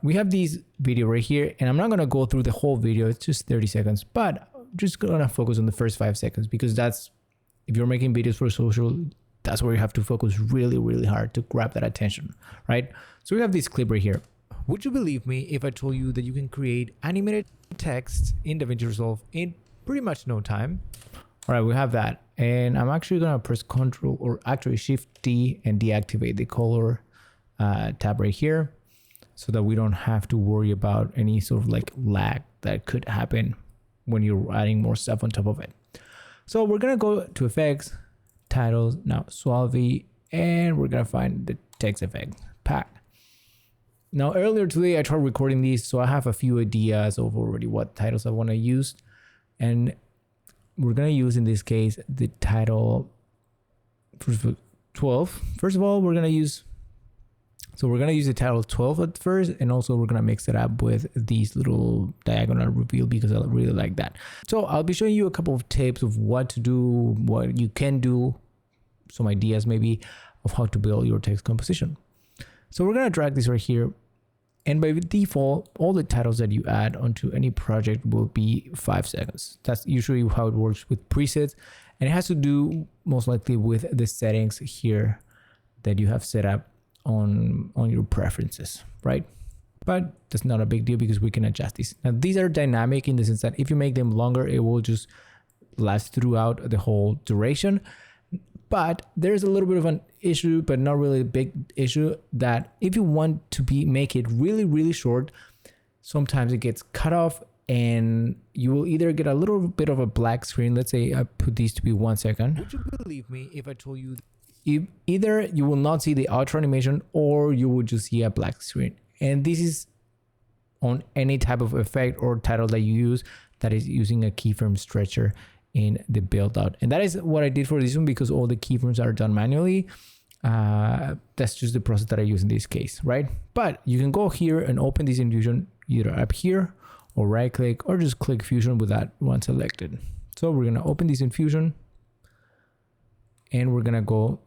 We have these video right here, and I'm not going to go through the whole video. It's just 30 seconds, but I'm just going to focus on the first 5 seconds because that's, if you're making videos for social, that's where you have to focus really, really hard to grab that attention, right? So we have this clip right here. Would you believe me if I told you that you can create animated text in DaVinci Resolve in pretty much no time? All right, we have that. And I'm actually going to press Control or actually Shift D and deactivate the color tab right here so that we don't have to worry about any sort of like lag that could happen when you're adding more stuff on top of it. So we're going to go to Effects, Titles, now SUALVI, and we're going to find the TextFX pack. Now, earlier today, I tried recording these, so I have a few ideas of already what titles I want to use. And we're going to use, in this case, the title 12. First of all, we're going to use the title 12 at first, and also we're going to mix it up with these little diagonal reveal because I really like that. So I'll be showing you a couple of tips of what to do, what you can do, some ideas maybe of how to build your text composition. So we're going to drag this right here. And by default, all the titles that you add onto any project will be 5 seconds. That's usually how it works with presets. And it has to do most likely with the settings here that you have set up on your preferences, right? But that's not a big deal because we can adjust these. Now, these are dynamic in the sense that if you make them longer, it will just last throughout the whole duration. But there's a little bit of an issue, but not really a big issue, that if you want to make it really, really short, sometimes it gets cut off and you will either get a little bit of a black screen. Let's say I put these to be 1 second. Would you believe me if I told you either you will not see the outro animation or you will just see a black screen? And this is on any type of effect or title that you use that is using a keyframe stretcher in the build out. And that is what I did for this one because all the keyframes are done manually. That's just the process that I use in this case, right? But you can go here and open this in Fusion either up here or right click or just click Fusion with that one selected. So we're gonna open this in Fusion and we're gonna go,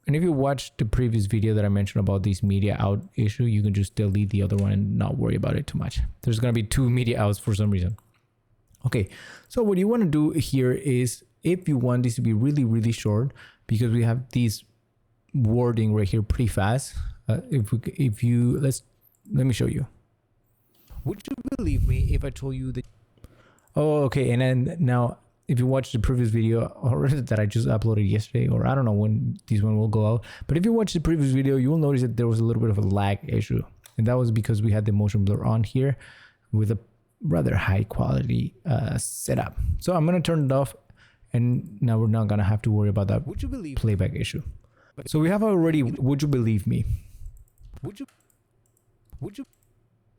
and if you watch the previous video that I mentioned about this media out issue, you can just delete the other one and not worry about it too much. There's gonna be 2 media outs for some reason. Okay, so what you want to do here is, if you want this to be really, really short, because we have these wording right here pretty fast. Let me show you. Would you believe me if I told you that? Oh, okay. And then now, if you watch the previous video or that I just uploaded yesterday, or I don't know when this one will go out, but if you watch the previous video, you will notice that there was a little bit of a lag issue, and that was because we had the motion blur on here with a rather high quality setup. So I'm going to turn it off, and now we're not going to have to worry about that playback issue. So we have already, would you believe me? Would you?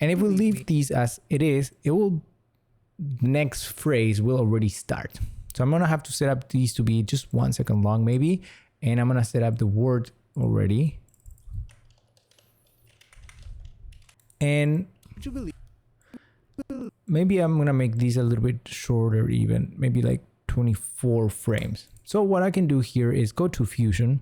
And if we leave these as it is, it will, next phrase will already start. So I'm going to have to set up these to be just 1 second long maybe. And I'm going to set up the word already. And would you believe? Maybe I'm gonna make these a little bit shorter, even maybe like 24 frames. So what I can do here is go to Fusion.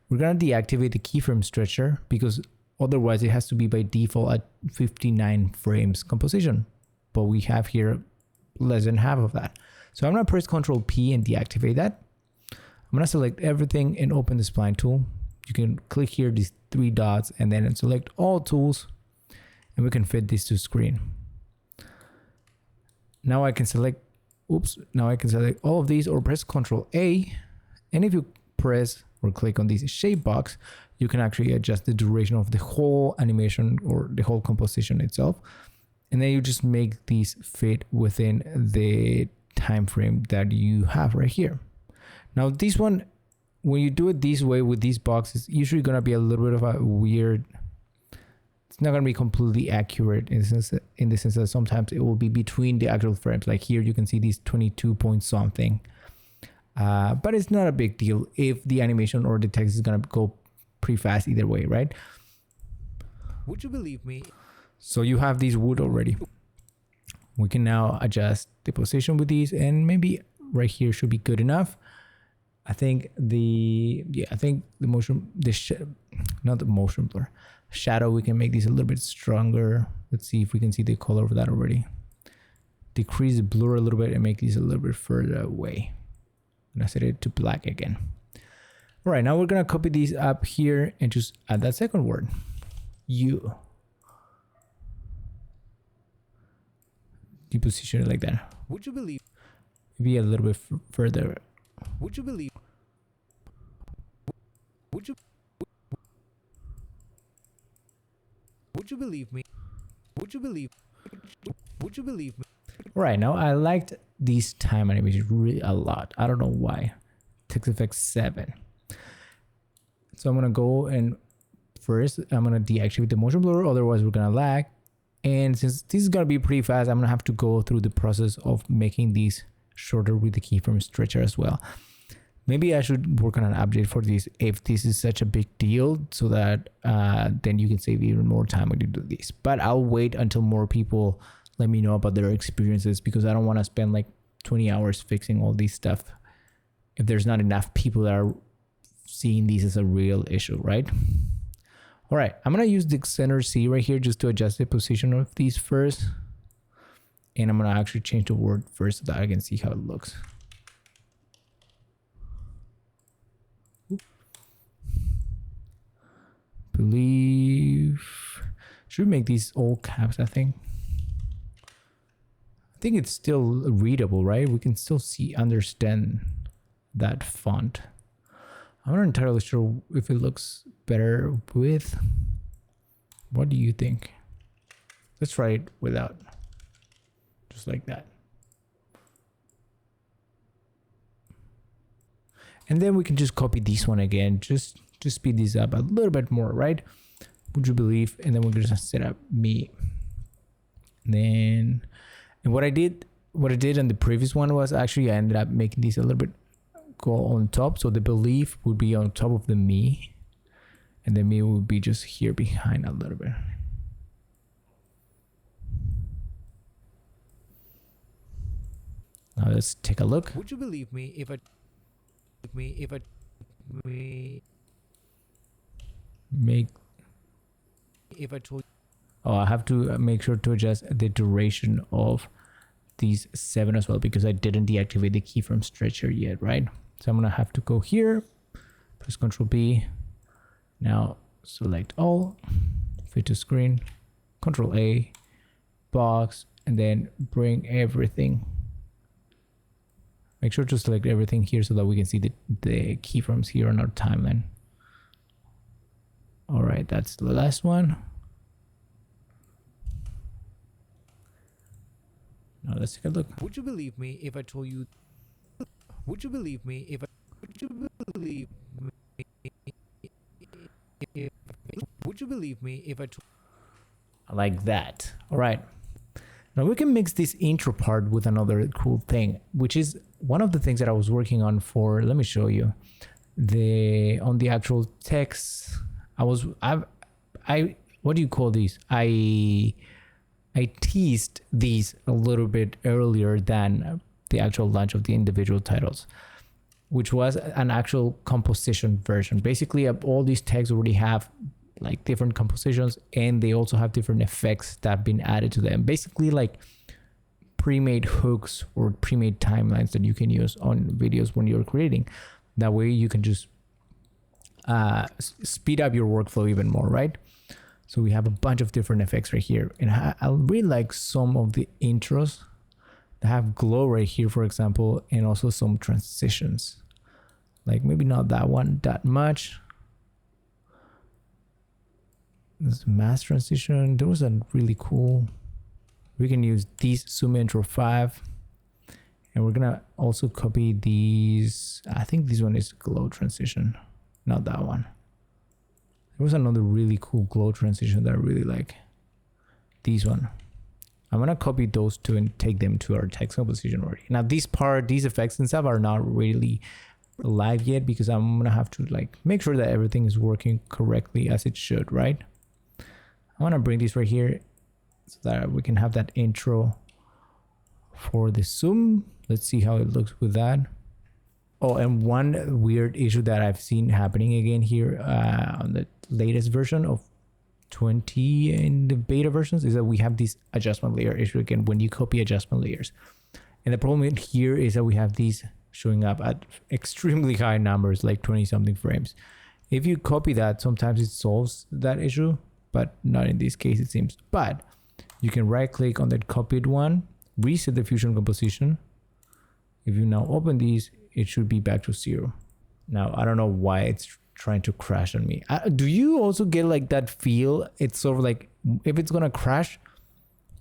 We're gonna deactivate the keyframe stretcher because otherwise it has to be by default at 59 frames composition, but we have here less than half of that. So I'm gonna press Ctrl P and deactivate that. I'm gonna select everything and open the spline tool. You can click here, these 3 dots, and then select all tools, and we can fit this to screen. Now I can select, all of these or press Ctrl A. And if you press or click on this shape box, you can actually adjust the duration of the whole animation or the whole composition itself. And then you just make these fit within the time frame that you have right here. Now this one, when you do it this way with these boxes, usually gonna be a little bit of a weird, it's not going to be completely accurate in the sense that sometimes it will be between the actual frames. Like here, you can see these 22 point something, but it's not a big deal if the animation or the text is going to go pretty fast either way, right? Would you believe me? So you have these wood already. We can now adjust the position with these, and maybe right here should be good enough. I think the motion, not the motion blur, Shadow, we can make these a little bit stronger. Let's see if we can see the color of that already. Decrease the blur a little bit and make these a little bit further away. I'm gonna set it to black again. All right, now we're gonna copy these up here and just add that second word, you. Deposition it like that. Would you believe? Maybe a little bit further. Would you believe? Would you believe me? Would you believe? Would you believe me? All right, now I liked these time animations really a lot. I don't know why. TextFX 7. So I'm gonna go and first I'm gonna deactivate the motion blur, otherwise we're gonna lag. And since this is gonna be pretty fast, I'm gonna have to go through the process of making these shorter with the keyframe stretcher as well. Maybe I should work on an update for this if this is such a big deal, so that then you can save even more time when you do this. But I'll wait until more people let me know about their experiences, because I don't want to spend like 20 hours fixing all this stuff if there's not enough people that are seeing this as a real issue, right? All right, I'm gonna use the center C right here just to adjust the position of these first. And I'm gonna actually change the word first so that I can see how it looks. Believe, should make these all caps, I think. I think it's still readable, right? We can still understand that font. I'm not entirely sure if it looks better with. What do you think? Let's try it without. Just like that. And then we can just copy this one again, just to speed this up a little bit more, right? Would you believe? And then we're gonna set up me. And what I did on the previous one was actually I ended up making these a little bit go on top, so the belief would be on top of the me, and the me would be just here behind a little bit. Now let's take a look. Would you believe me if I told you? Oh, I have to make sure to adjust the duration of these 7 as well, because I didn't deactivate the keyframe stretcher yet, right? So I'm gonna have to go here, press Ctrl B. Now select all, fit to screen, Ctrl A, box, and then bring everything. Make sure to select everything here so that we can see the keyframes here on our timeline. All right, that's the last one. Now let's take a look. Would you believe me if I told you? Would you believe me if I? Would you believe me? Would you believe me if I told? Like that. All right. Now we can mix this intro part with another cool thing, which is one of the things that I was working on for. Let me show you. On the actual text, I what do you call these? I teased these a little bit earlier than the actual launch of the individual titles, which was an actual composition version. Basically, all these tags already have like different compositions, and they also have different effects that have been added to them. Basically, like pre-made hooks or pre-made timelines that you can use on videos when you're creating. That way you can just speed up your workflow even more, right? So we have a bunch of different effects right here, and I really like some of the intros that have glow right here, for example, and also some transitions. Like maybe not that one that much. This mass transition, there was a really cool. We can use these zoom intro 5, and we're gonna also copy these. I think this one is glow transition, not that one. There was another really cool glow transition that I really like. This one. I'm gonna copy those two and take them to our text composition already. Now these effects and stuff are not really live yet, because I'm gonna have to like make sure that everything is working correctly as it should, right? I wanna bring this right here so that we can have that intro for the zoom. Let's see how it looks with that. Oh, and one weird issue that I've seen happening again here on the latest version of 20 in the beta versions is that we have this adjustment layer issue again when you copy adjustment layers. And the problem here is that we have these showing up at extremely high numbers, like 20 something frames. If you copy that, sometimes it solves that issue, but not in this case, it seems. But you can right click on that copied one, reset the Fusion composition. If you now open these, it should be back to 0. Now, I don't know why it's trying to crash on me. Do you also get like that feel? It's sort of like if it's gonna crash,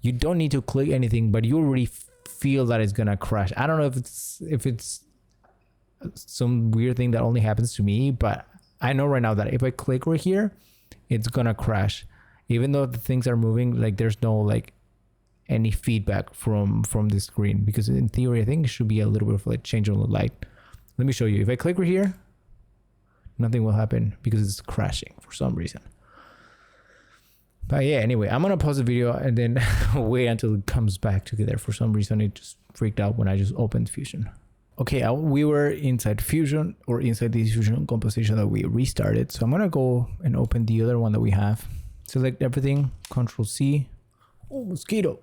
you don't need to click anything, but you already feel that it's gonna crash. I don't know if it's some weird thing that only happens to me, but I know right now that if I click right here, it's gonna crash. Even though the things are moving, like there's no like any feedback from the screen, because in theory I think it should be a little bit of like change on the light. Let me show you. If I click right here, nothing will happen because it's crashing for some reason. But yeah, anyway, I'm gonna pause the video and then wait until it comes back together. For some reason, it just freaked out when I just opened Fusion. Okay, we were inside Fusion, or inside this Fusion composition that we restarted. So I'm gonna go and open the other one that we have. Select everything, Control C. Oh, mosquito.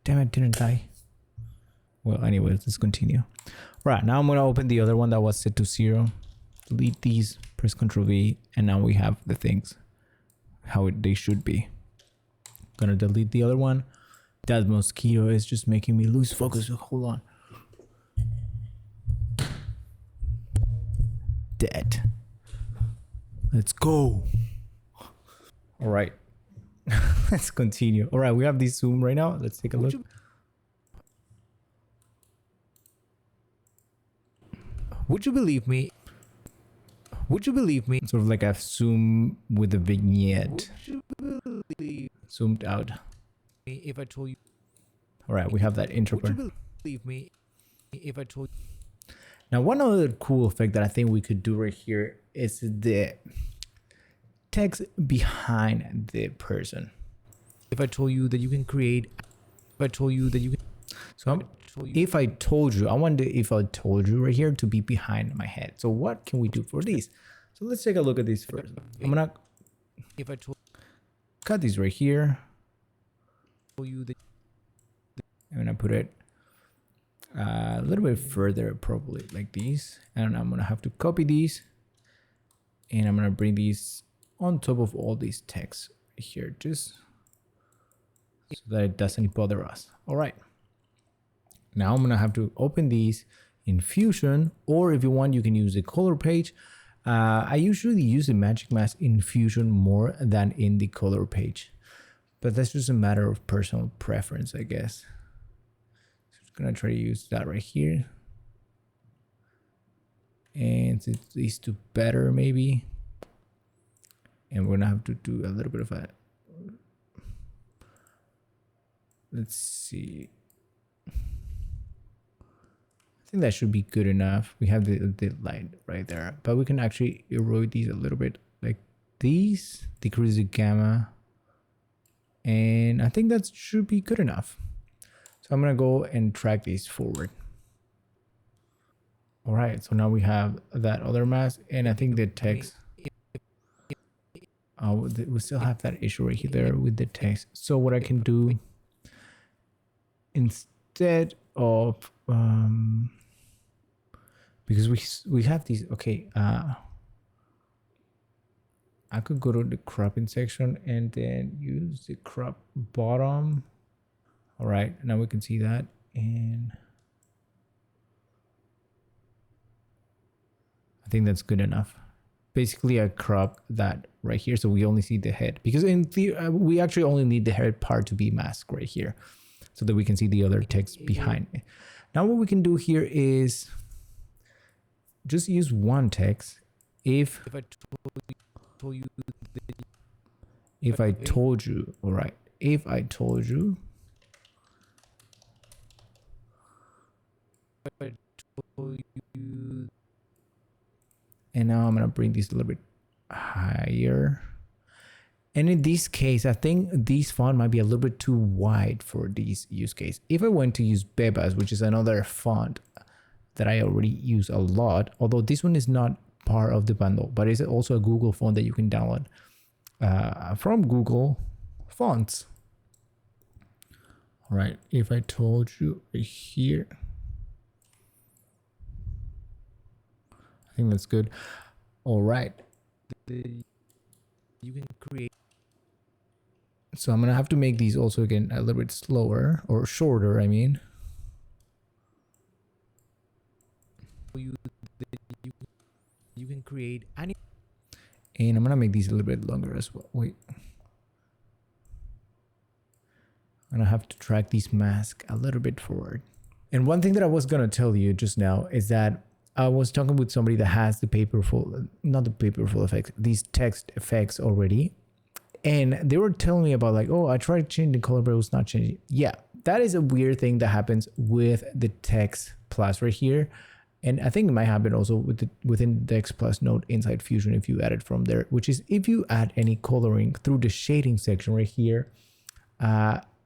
Damn it, didn't die. Well, anyways, let's continue. Right, now I'm gonna open the other one that was set to 0. Delete these, press Ctrl V, and now we have the things how they should be. Gonna delete the other one. That mosquito is just making me lose focus. Hold on. Dead. Let's go. All right. Let's continue. All right, we have this zoom right now. Let's take a look. Would you believe me? Would you believe me? Sort of like a zoom with a vignette. Zoomed out. If I told you. All right, we have that interpreter. Would you believe me if I told you? Now, one other cool effect that I think we could do right here is the text behind the person. If I told you that you can create, if I told you that you can, so if I told you, I want the if I told you right here to be behind my head. So what can we do for these? So let's take a look at this first. I'm gonna, if I told, cut these right here. I'm gonna put it a little bit further, probably like these, and I'm gonna have to copy these, and I'm gonna bring these on top of all these texts here, just so that it doesn't bother us. All right. Now I'm gonna have to open these in Fusion, or if you want, you can use the color page. I usually use the magic mask in Fusion more than in the color page, but that's just a matter of personal preference, I guess. So I'm gonna try to use that right here. And since these two better, maybe. And we're gonna have to do a little bit of a, let's see. I think that should be good enough. We have the light right there, but we can actually erode these a little bit like these, decrease the gamma. And I think that should be good enough. So I'm gonna go and drag these forward. All right, so now we have that other mask, and I think the text, we still have that issue right here there with the text. So what I can do instead of, because we have these, okay, I could go to the cropping section and then use the crop bottom. All right, now we can see that, and I think that's good enough. Basically, I crop that right here, so we only see the head, because in theory, we actually only need the head part to be masked right here, so that we can see the other text behind it. Now what we can do here is just use one text. If I told you, all right, if I told you, and now I'm gonna bring this a little bit higher. And in this case, I think this font might be a little bit too wide for this use case. If I went to use Bebas, which is another font that I already use a lot, although this one is not part of the bundle, but it's also a Google font that you can download. from Google Fonts. All right, if I told you right here, I think that's good. All right. You can create. So I'm gonna have to make these also again a little bit slower or shorter, I mean. You can create any, and I'm gonna make these a little bit longer as well. Wait. I'm gonna have to track these masks a little bit forward. And one thing that I was gonna tell you just now is that I was talking with somebody that has the not the PaperFoldFX, these TextFX already. And they were telling me about like, oh, I tried changing the color, but it was not changing. Yeah, that is a weird thing that happens with the text plus right here. And I think it might happen also with within the text plus node inside Fusion if you add it from there, which is if you add any coloring through the shading section right here,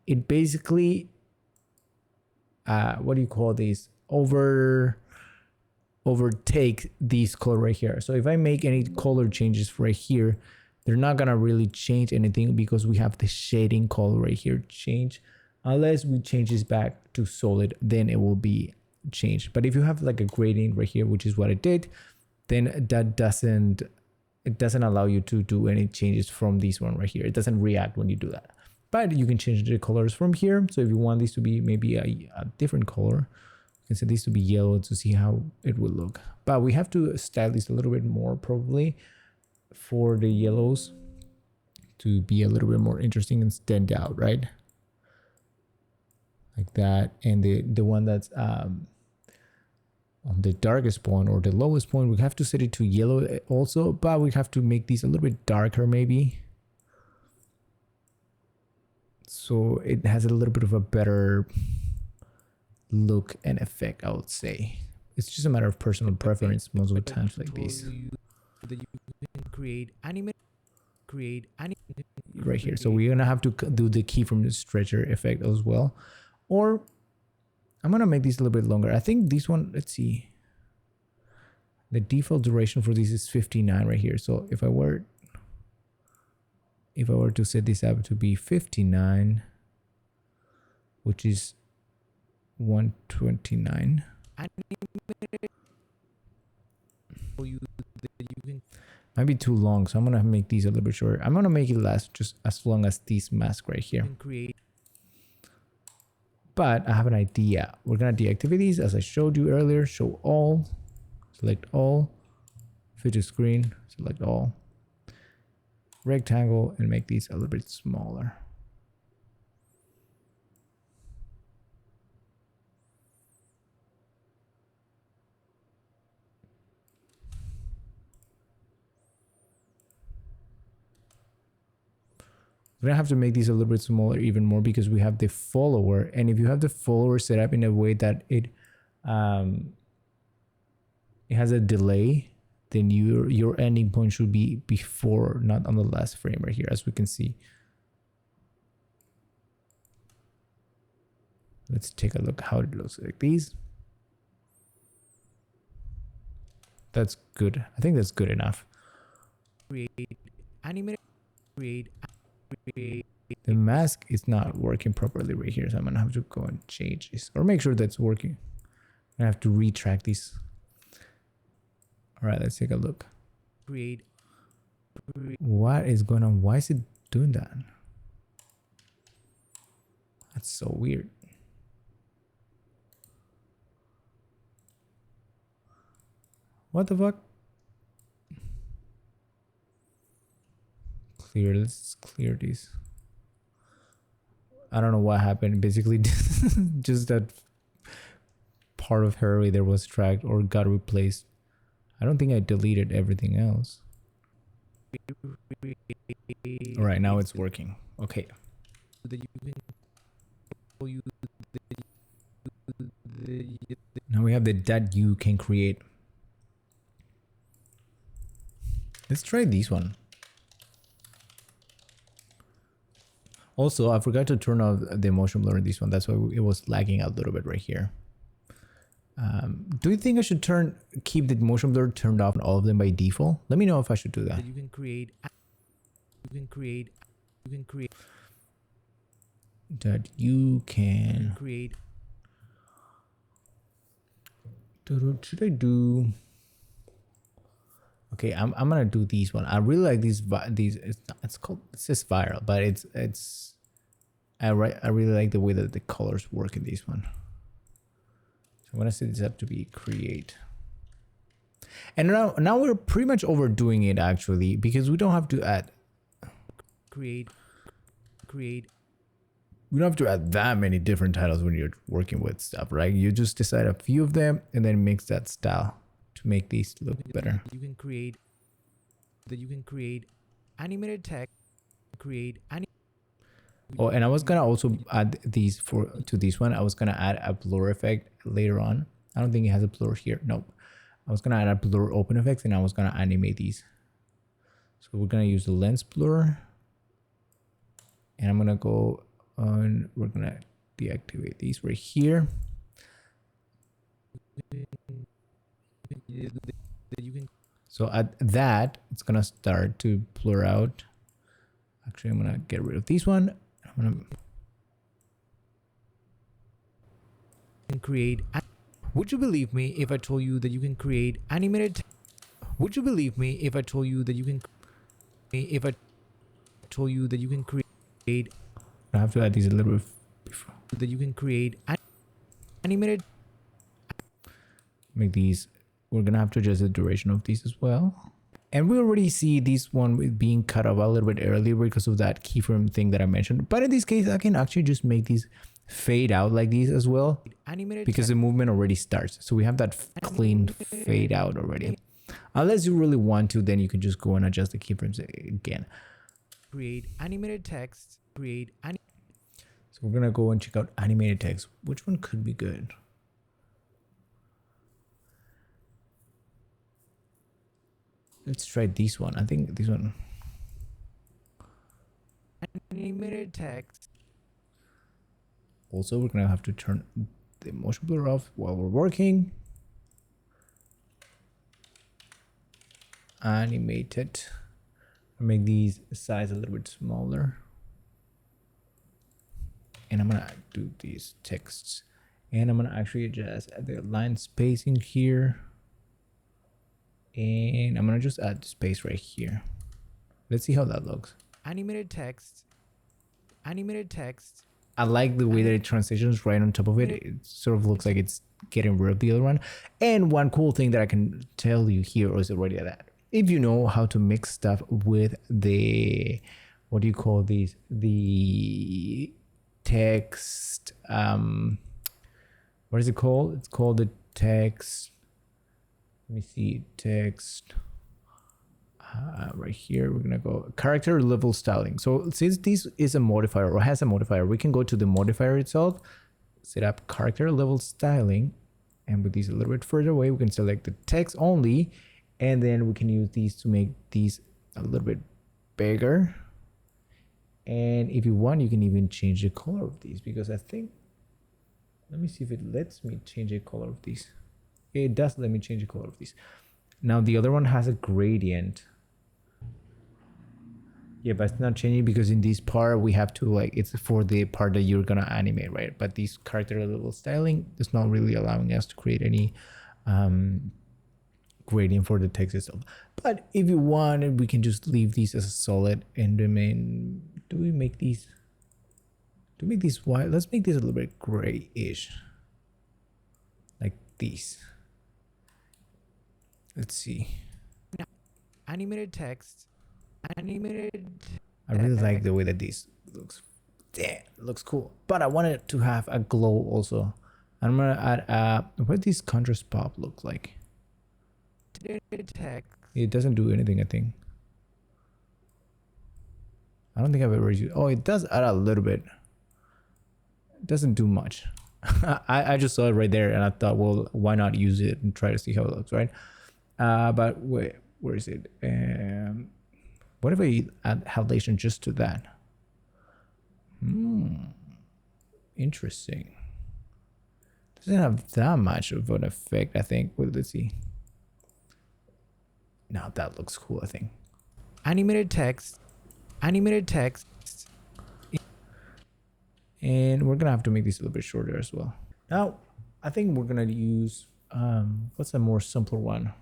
it basically, what do you call these? Overtake these color right here. So if I make any color changes right here, they're not gonna really change anything because we have the shading color right here change. Unless we change this back to solid, then it will be changed. But if you have like a gradient right here, which is what I did, then that doesn't allow you to do any changes from this one right here. It doesn't react when you do that. But you can change the colors from here. So if you want these to be maybe a different color, you can set these to be yellow to see how it will look. But we have to style this a little bit more probably for the yellows to be a little bit more interesting and stand out, right? Like that. And the one that's on the darkest point or the lowest point, we have to set it to yellow also, but we have to make these a little bit darker maybe. So it has a little bit of a better look and effect, I would say. It's just a matter of personal preference most of the times like these. That you can create right here. So we're gonna have to do the key from the stretcher effect as well. Or I'm gonna make these a little bit longer. I think this one, let's see. The default duration for this is 59 right here. So if I were to set this up to be 59, which is 129. Might be too long, so I'm gonna make these a little bit shorter. I'm gonna make it last just as long as these masks right here. But I have an idea. We're gonna deactivate these as I showed you earlier. Show all, select all, fit to screen, select all, rectangle, and make these a little bit smaller. We're gonna have to make these a little bit smaller even more because we have the follower, and if you have the follower set up in a way that it has a delay, then your ending point should be before, not on the last frame right here, as we can see. Let's take a look how it looks like these. That's good. I think that's good enough. Create, animate, create. The mask is not working properly right here, so I'm gonna have to go and change this or make sure that's working. I have to retract these. All right, let's take a look. What is going on? Why is it doing that? That's so weird. What the fuck? Clear. Let's clear these. I don't know what happened. Basically, just that part of her there was tracked or got replaced. I don't think I deleted everything else. All right, now it's working. Okay. Now we have the that you can create. Let's try this one. Also, I forgot to turn off the motion blur in this one. That's why it was lagging a little bit right here. Do you think I should keep the motion blur turned off on all of them by default? Let me know if I should do that. You can create that you can create. should I do okay, I'm gonna do these one. I really like these it's called, it says viral, but I really like the way that the colors work in this one. So I'm gonna set this up to be create. And now we're pretty much overdoing it actually, because we don't have to add Create. we don't have to add that many different titles when you're working with stuff, right? You just decide a few of them and then mix that style to make these look better. You can create animated text. Oh, and I was gonna also add these to this one. I was gonna add a blur effect later on. I don't think it has a blur here. Nope. I was gonna add a blur open effects and I was gonna animate these. So we're gonna use the lens blur. And I'm gonna go on, we're gonna deactivate these right here. So at that, it's gonna start to blur out. Actually, I'm gonna get rid of this one. I'm gonna Create. Would you believe me if I told you that you can create animated? Would you believe me if I told you that you can? Create. I have to add these a little bit before. That you can create animated. Make these. We're gonna have to adjust the duration of these as well. And we already see this one being cut off a little bit earlier because of that keyframe thing that I mentioned. But in this case, I can actually just make these fade out like these as well, because the movement already starts. So we have that clean fade out already. Unless you really want to, then you can just go and adjust the keyframes again. Create animated text. So we're gonna go and check out animated text. Which one could be good? Let's try this one. I think this one. Animated text. Also, we're gonna have to turn the motion blur off while we're working. Animated. Make these size a little bit smaller. And I'm gonna do these texts. And I'm gonna actually adjust the line spacing here. And I'm gonna just add space right here. Let's see how that looks. Animated text. I like the way that it transitions right on top of it. It sort of looks like it's getting rid of the other one. And one cool thing that I can tell you here is already that if you know how to mix stuff with the, what do you call these? The text, what is it called? It's called the text. Let me see, text. Right here, we're gonna go character level styling. So since this is a modifier or has a modifier, we can go to the modifier itself, set up character level styling, and with these a little bit further away, we can select the text only, and then we can use these to make these a little bit bigger. And if you want, you can even change the color of these, because I think, let me see if it lets me change the color of these. It does let me change the color of these. Now the other one has a gradient. Yeah, but it's not changing because in this part we have to, like, it's for the part that you're gonna animate, right? But this character level styling is not really allowing us to create any gradient for the text itself. But if you want, we can just leave these as a solid. And the main, do we make these white? Let's make this a little bit grayish, like these. Let's see. Animated text. I really like the way that this looks. Damn, it looks cool. But I wanted it to have a glow also. I'm gonna add what does this contrast pop look like? Text. It doesn't do anything, I think. I don't think I've ever used. Oh, it does add a little bit. It doesn't do much. I just saw it right there and I thought, well, why not use it and try to see how it looks, right? But wait, where is it? What if I add halation just to that? Interesting. Doesn't have that much of an effect, I think. Well, let's see. Now that looks cool, I think. Animated text. animated text. And we're gonna have to make this a little bit shorter as well. Now, I think we're gonna use, what's a more simpler one?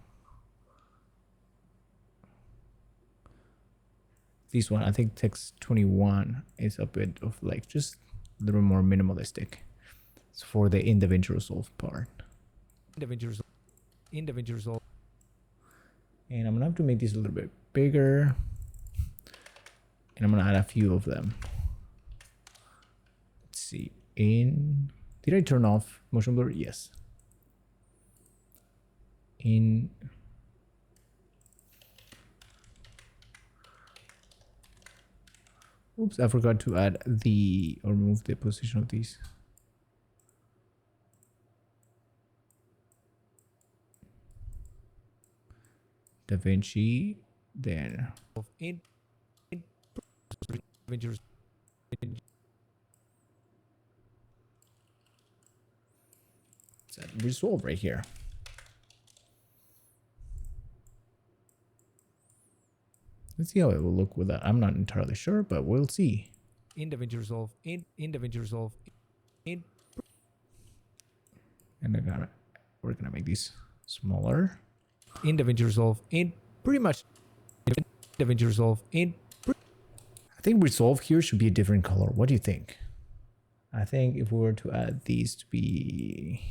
This one, I think text 21 is a bit of like just a little more minimalistic. It's for the in DaVinci Resolve part. In DaVinci Resolve. And I'm gonna have to make this a little bit bigger. And I'm gonna add a few of them. Let's see. Did I turn off motion blur? Yes. Oops, I forgot to add or move the position of these. DaVinci, then. In Resolve right here. Let's see how it will look with that. I'm not entirely sure, but we'll see. In DaVinci Resolve. In DaVinci Resolve. And we're gonna make these smaller. In DaVinci Resolve. In pretty much DaVinci Resolve. I think Resolve here should be a different color. What do you think? I think if we were to add these to be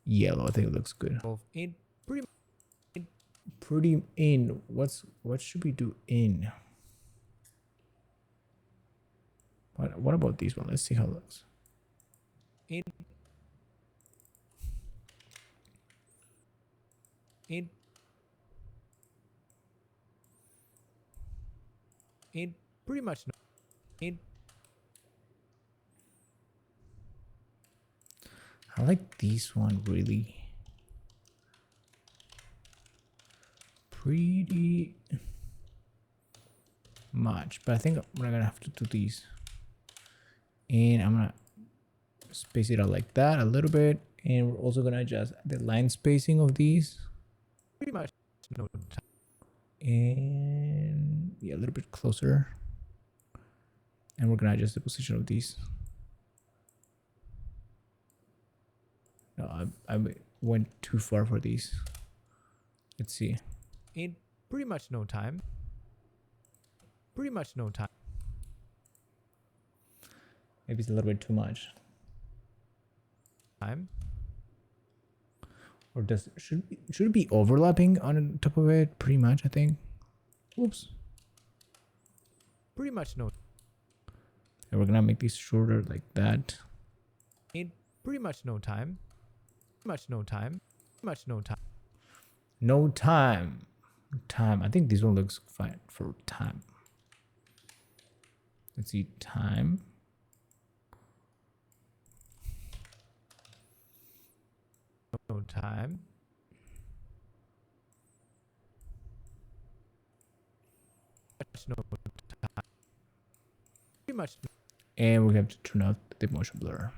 yellow, I think it looks good. In pretty in. What should we do in? What about these one? Let's see how it looks. In pretty much no. I like these one really. Pretty much, but I think I'm gonna have to do these, and I'm gonna space it out like that a little bit, and we're also gonna adjust the line spacing of these. Pretty much no. And yeah, a little bit closer, and we're gonna adjust the position of these. No, I went too far for these. Let's see. In pretty much no time. Pretty much no time. Maybe it's a little bit too much. Time. Or should it be overlapping on top of it? Pretty much, I think. Oops. Pretty much no. And we're gonna make these shorter like that. In pretty much no time. Pretty much no time. Pretty much no time. No time. Time. I think this one looks fine for time. Let's see, time. No time. No time. Pretty much. And we have to turn off the motion blur.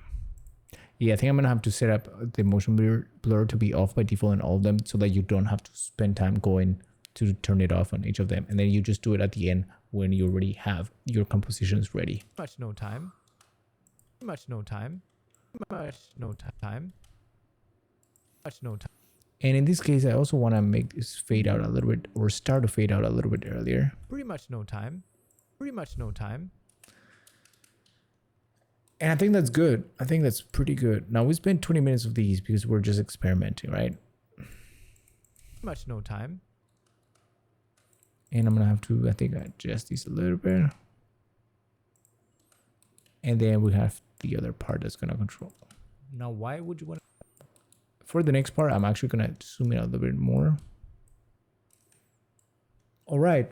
Yeah, I think I'm gonna have to set up the motion blur to be off by default in all of them, so that you don't have to spend time going to turn it off on each of them, and then you just do it at the end when you already have your compositions ready. Much no time. Much no time. Much no time. Much no time. And in this case, I also want to make this fade out a little bit, or start to fade out a little bit earlier. Pretty much no time. Pretty much no time. And I think that's good. I think that's pretty good. Now we spent 20 minutes of these because we're just experimenting, right? Much no time. And I'm gonna have to, I think, adjust these a little bit. And then we have the other part that's gonna control. Now, why would you want to? For the next part, I'm actually gonna zoom in a little bit more. All right,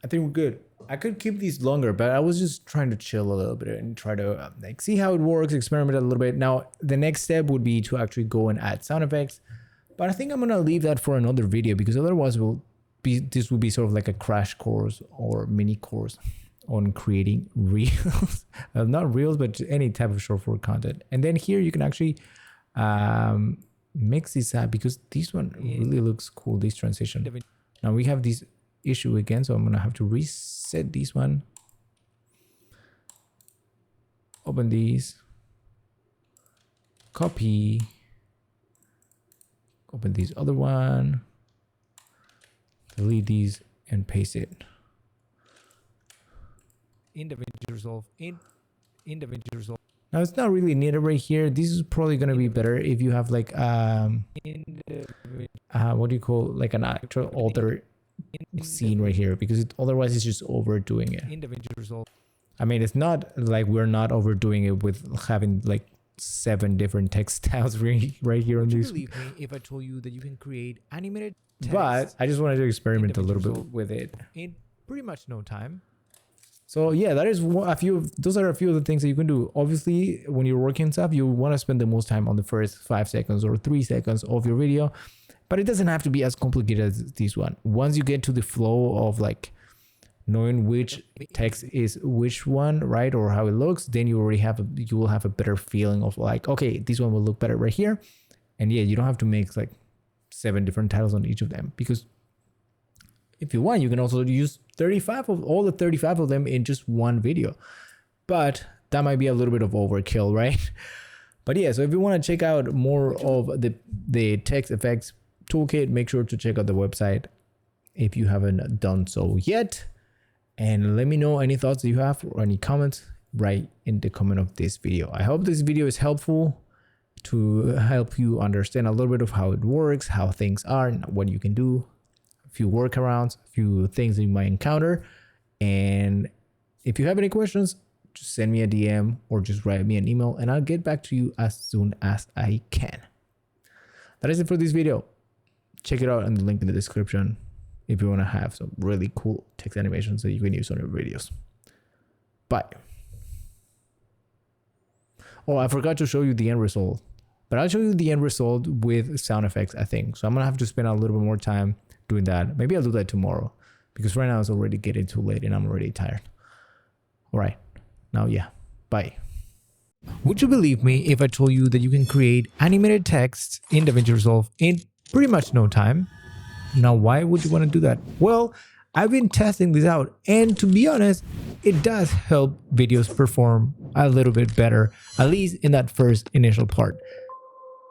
I think we're good. I could keep these longer, but I was just trying to chill a little bit and try to like see how it works, experiment a little bit. Now, the next step would be to actually go and add sound effects, but I think I'm gonna leave that for another video, because otherwise this will be sort of like a crash course or mini course on creating reels. Not reels, but any type of short form content. And then here you can actually mix this up, because this one really looks cool, this transition. Now we have this issue again, so I'm gonna have to reset set this one. Open these. Copy. Open this other one. Delete these and paste it. In DaVinci Resolve. In DaVinci Resolve. Now it's not really needed right here. This is probably gonna be better if you have like what do you call, like an actual alter scene right here, because otherwise it's just overdoing it. In DaVinci Resolve. I mean, it's not like we're not overdoing it with having like 7 different text styles right here on Would you this. believe me if I told you that you can create animated text But I just wanted to experiment a DaVinci little bit Resolve with it. in pretty much no time? So yeah, that is those are a few of the things that you can do. Obviously, when you're working stuff, you want to spend the most time on the first 5 seconds or 3 seconds of your video, but it doesn't have to be as complicated as this one. Once you get to the flow of like knowing which text is which one, right, or how it looks, then you will have a better feeling of like, okay, this one will look better right here. And yeah, you don't have to make like 7 different titles on each of them, because if you want, you can also use 35 of all the 35 of them in just one video, but that might be a little bit of overkill, right? But yeah, so if you want to check out more of the TextFX toolkit, make sure to check out the website if you haven't done so yet. And let me know any thoughts that you have or any comments right in the comment of this video. I hope this video is helpful to help you understand a little bit of how it works, how things are, and what you can do, a few workarounds, a few things that you might encounter. And if you have any questions, just send me a DM or just write me an email and I'll get back to you as soon as I can. That is it for this video. Check it out in the link in the description if you want to have some really cool text animations that you can use on your videos. Bye. Oh, I forgot to show you the end result, but I'll show you the end result with sound effects, I think. So I'm gonna have to spend a little bit more time doing that. Maybe I'll do that tomorrow, because right now it's already getting too late and I'm already tired. All right, now yeah, bye. Would you believe me if I told you that you can create animated text in DaVinci Resolve in pretty much no time? Now, why would you want to do that? Well, I've been testing this out, and to be honest, it does help videos perform a little bit better, at least in that first initial part.